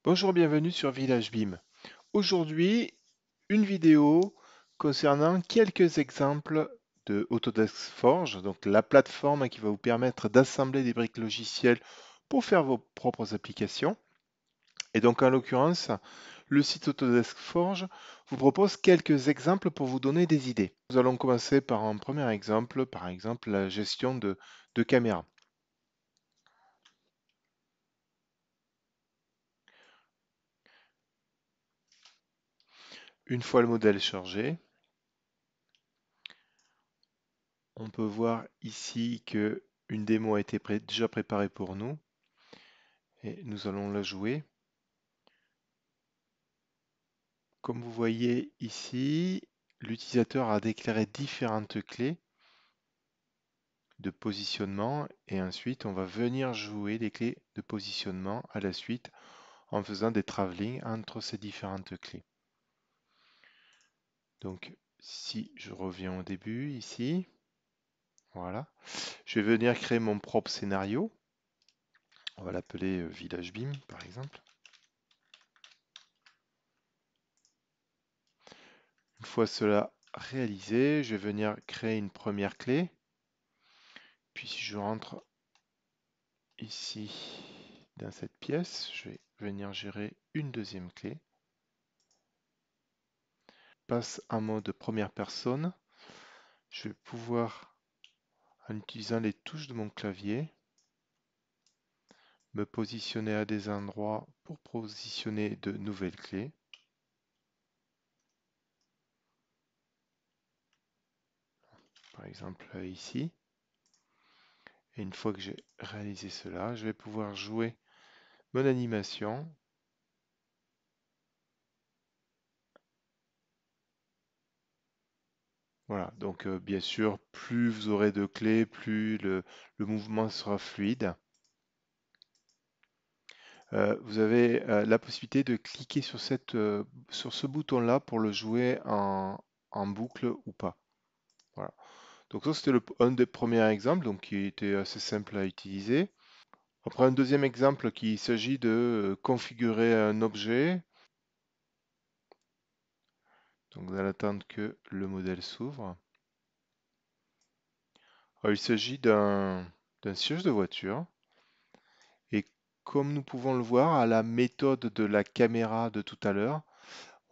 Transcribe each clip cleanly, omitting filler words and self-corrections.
Bonjour, bienvenue sur Village BIM. Aujourd'hui, une vidéo concernant quelques exemples de Autodesk Forge, donc la plateforme qui va vous permettre d'assembler des briques logicielles pour faire vos propres applications. Et donc en l'occurrence, le site Autodesk Forge vous propose quelques exemples pour vous donner des idées. Nous allons commencer par un premier exemple, par exemple la gestion de caméras. Une fois le modèle chargé, on peut voir ici que une démo a été déjà préparée pour nous et nous allons la jouer. Comme vous voyez ici, l'utilisateur a déclaré différentes clés de positionnement et ensuite on va venir jouer les clés de positionnement à la suite en faisant des travelling entre ces différentes clés. Donc si je reviens au début ici, voilà, je vais venir créer mon propre scénario. On va l'appeler Village BIM par exemple. Une fois cela réalisé, je vais venir créer une première clé. Puis si je rentre ici dans cette pièce, je vais venir gérer une deuxième clé. Passe en mode première personne. Je vais pouvoir, en utilisant les touches de mon clavier, me positionner à des endroits pour positionner de nouvelles clés. Par exemple ici. Et une fois que j'ai réalisé cela, je vais pouvoir jouer mon animation. Voilà, donc bien sûr, plus vous aurez de clés, plus le mouvement sera fluide. Vous avez la possibilité de cliquer sur ce bouton-là pour le jouer en boucle ou pas. Voilà. Donc ça, c'était un des premiers exemples, donc qui était assez simple à utiliser. Après, un deuxième exemple qui s'agit de configurer un objet. Donc, dans l'attente que le modèle s'ouvre. Il s'agit d'un siège de voiture. Et comme nous pouvons le voir à la méthode de la caméra de tout à l'heure,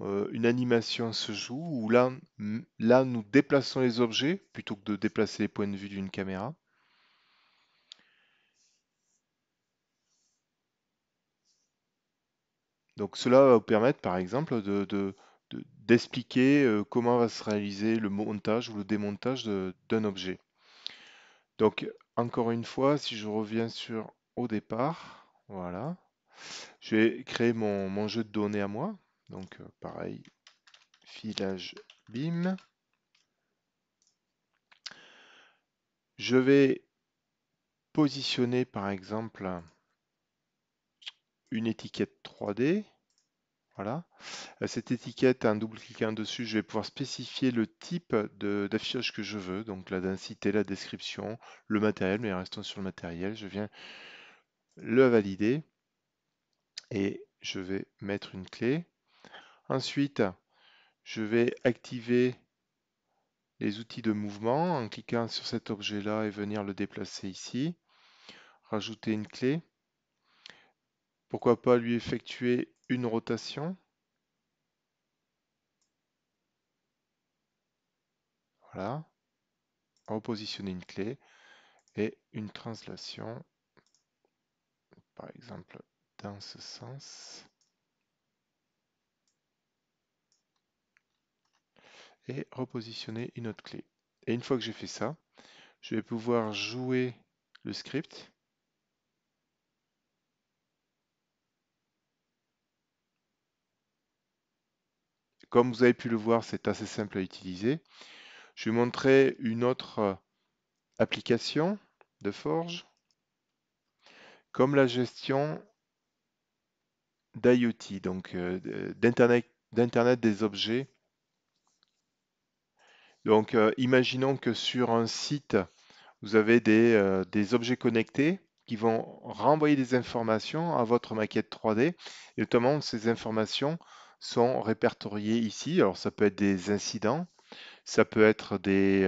une animation se joue où là, nous déplaçons les objets plutôt que de déplacer les points de vue d'une caméra. Donc cela va vous permettre par exemple d'expliquer comment va se réaliser le montage ou le démontage d'un objet. Donc encore une fois, si je reviens sur au départ, voilà, je vais créer mon jeu de données à moi. Donc pareil, filage BIM. Je vais positionner par exemple une étiquette 3D. Voilà. Cette étiquette, en double-cliquant dessus, je vais pouvoir spécifier le type d'affichage que je veux, donc la densité, la description, le matériel, mais restons sur le matériel. Je viens le valider et je vais mettre une clé. Ensuite, je vais activer les outils de mouvement en cliquant sur cet objet-là et venir le déplacer ici. Rajouter une clé. Pourquoi pas lui effectuer une rotation. Voilà. Repositionner une clé et une translation, par exemple, dans ce sens. Et repositionner une autre clé. Et une fois que j'ai fait ça, je vais pouvoir jouer le script. Comme vous avez pu le voir, c'est assez simple à utiliser. Je vais montrer une autre application de Forge, comme la gestion d'IoT, donc d'Internet des objets. Donc imaginons que sur un site, vous avez des objets connectés qui vont renvoyer des informations à votre maquette 3D. Et notamment, ces informations sont répertoriées ici. Alors, ça peut être des incidents, ça peut être des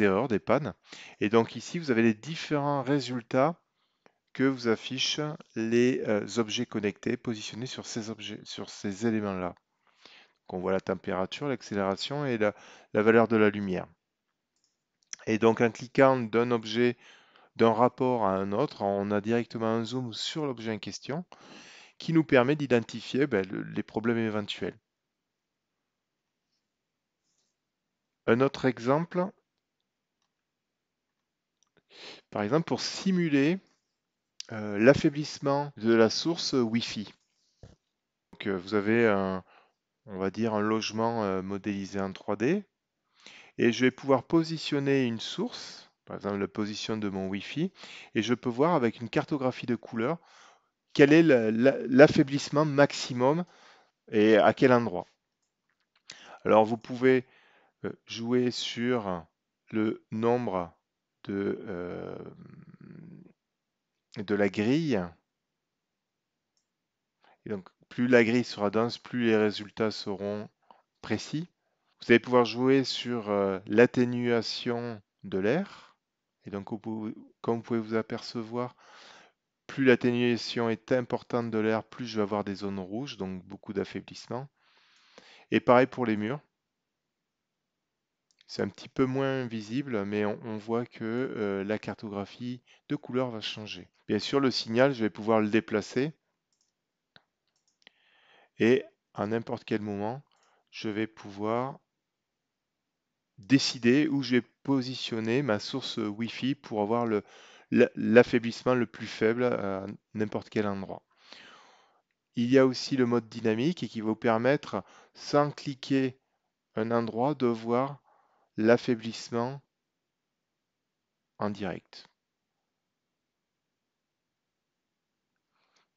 erreurs, des pannes. Et donc ici, vous avez les différents résultats que vous affichent les objets connectés positionnés sur ces objets, sur ces éléments-là. Donc on voit la température, l'accélération et la valeur de la lumière. Et donc en cliquant d'un objet, d'un rapport à un autre, on a directement un zoom sur l'objet en question qui nous permet d'identifier les problèmes éventuels. Un autre exemple, par exemple pour simuler l'affaiblissement de la source Wi-Fi. Donc, vous avez on va dire un logement modélisé en 3D et je vais pouvoir positionner une source, par exemple la position de mon Wi-Fi, et je peux voir avec une cartographie de couleurs quel est l'affaiblissement maximum et à quel endroit. Alors vous pouvez jouer sur le nombre de la grille. Et donc plus la grille sera dense, plus les résultats seront précis. Vous allez pouvoir jouer sur l'atténuation de l'air. Et donc, comme vous pouvez vous apercevoir, plus l'atténuation est importante de l'air, plus je vais avoir des zones rouges, donc beaucoup d'affaiblissement. Et pareil pour les murs. C'est un petit peu moins visible, mais on voit que la cartographie de couleur va changer. Bien sûr, le signal, je vais pouvoir le déplacer. Et à n'importe quel moment, je vais pouvoir décider où je vais positionner ma source Wi-Fi pour avoir l'affaiblissement le plus faible à n'importe quel endroit. Il y a aussi le mode dynamique et qui va vous permettre, sans cliquer un endroit, de voir l'affaiblissement en direct.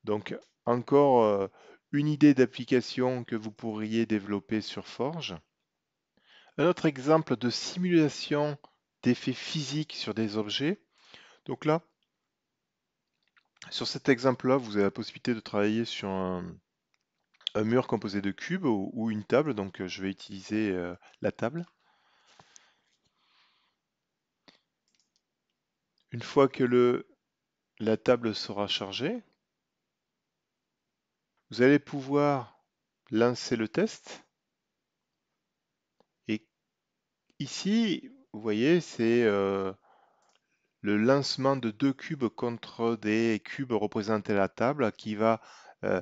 Donc encore une idée d'application que vous pourriez développer sur Forge. Un autre exemple de simulation d'effets physiques sur des objets. Donc là, sur cet exemple-là, vous avez la possibilité de travailler sur un mur composé de cubes ou une table. Donc je vais utiliser la table. Une fois que la table sera chargée, vous allez pouvoir lancer le test. Et ici, vous voyez, c'est le lancement de deux cubes contre des cubes représentés à la table qui va euh,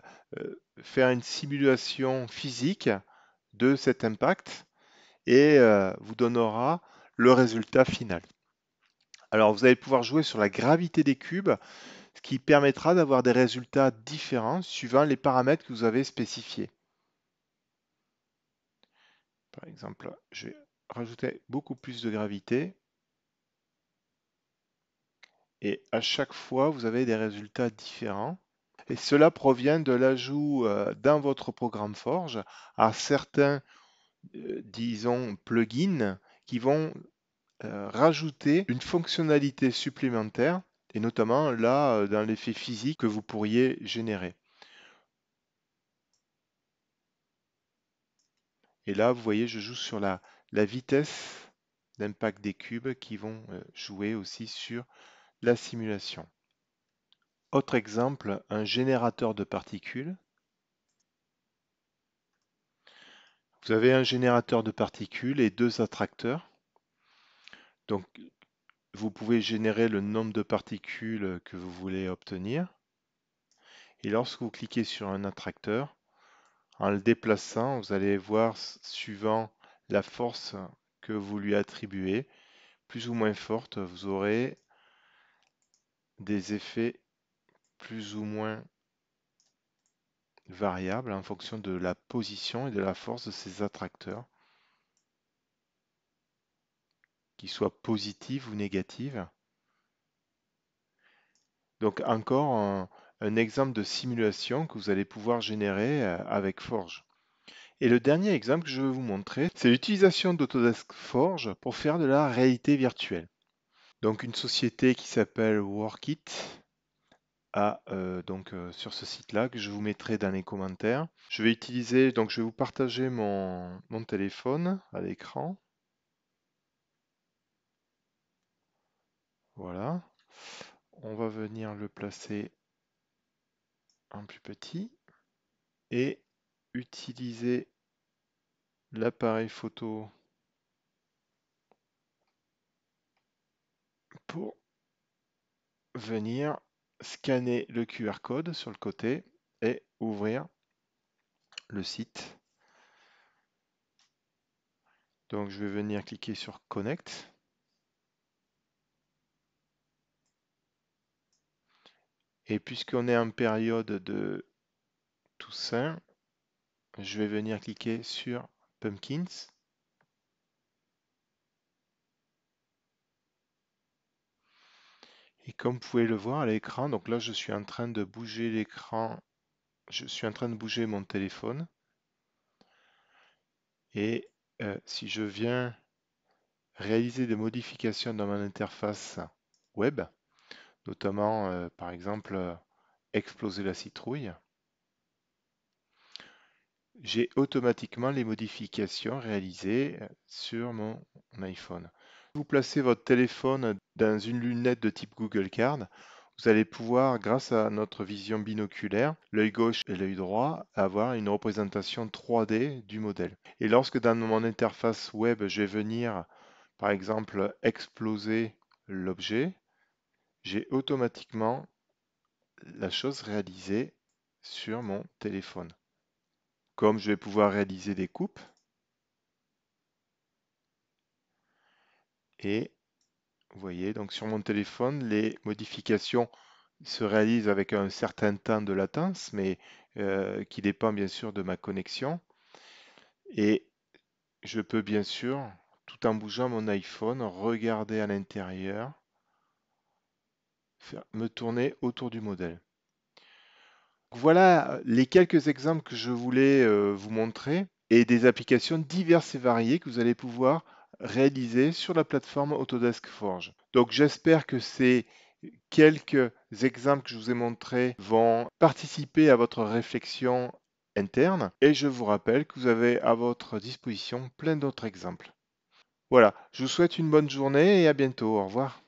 faire une simulation physique de cet impact et vous donnera le résultat final. Alors vous allez pouvoir jouer sur la gravité des cubes, ce qui permettra d'avoir des résultats différents suivant les paramètres que vous avez spécifiés. Par exemple, je vais rajouter beaucoup plus de gravité. Et à chaque fois, vous avez des résultats différents. Et cela provient de l'ajout dans votre programme Forge à certains, disons, plugins qui vont rajouter une fonctionnalité supplémentaire, et notamment là, dans l'effet physique que vous pourriez générer. Et là, vous voyez, je joue sur la vitesse d'impact des cubes qui vont jouer aussi sur la simulation. Autre exemple, un générateur de particules. Vous avez un générateur de particules et deux attracteurs. Donc, vous pouvez générer le nombre de particules que vous voulez obtenir. Et lorsque vous cliquez sur un attracteur, en le déplaçant, vous allez voir, suivant la force que vous lui attribuez, plus ou moins forte, vous aurez des effets plus ou moins variables en fonction de la position et de la force de ces attracteurs, qu'ils soient positives ou négatives. Donc encore un exemple de simulation que vous allez pouvoir générer avec Forge. Et le dernier exemple que je vais vous montrer, c'est l'utilisation d'Autodesk Forge pour faire de la réalité virtuelle. Donc une société qui s'appelle Workit a sur ce site-là que je vous mettrai dans les commentaires. Je vais utiliser, donc je vais vous partager mon téléphone à l'écran. Voilà. On va venir le placer en plus petit et utiliser l'appareil photo pour venir scanner le QR code sur le côté et ouvrir le site. Donc je vais venir cliquer sur Connect. Et puisqu'on est en période de Toussaint, je vais venir cliquer sur Pumpkins. Et comme vous pouvez le voir à l'écran, donc là je suis en train de bouger l'écran, je suis en train de bouger mon téléphone. Et si je viens réaliser des modifications dans mon interface web, notamment par exemple exploser la citrouille, j'ai automatiquement les modifications réalisées sur mon iPhone. Vous placez votre téléphone dans une lunette de type Google Card, vous allez pouvoir, grâce à notre vision binoculaire, l'œil gauche et l'œil droit, avoir une représentation 3D du modèle. Et lorsque dans mon interface web, je vais venir, par exemple, exploser l'objet, j'ai automatiquement la chose réalisée sur mon téléphone. Comme je vais pouvoir réaliser des coupes, et vous voyez, donc sur mon téléphone, les modifications se réalisent avec un certain temps de latence, mais qui dépend bien sûr de ma connexion. Et je peux bien sûr, tout en bougeant mon iPhone, regarder à l'intérieur, me tourner autour du modèle. Voilà les quelques exemples que je voulais vous montrer et des applications diverses et variées que vous allez pouvoir réaliser sur la plateforme Autodesk Forge. Donc j'espère que ces quelques exemples que je vous ai montrés vont participer à votre réflexion interne et je vous rappelle que vous avez à votre disposition plein d'autres exemples. Voilà, je vous souhaite une bonne journée et à bientôt. Au revoir.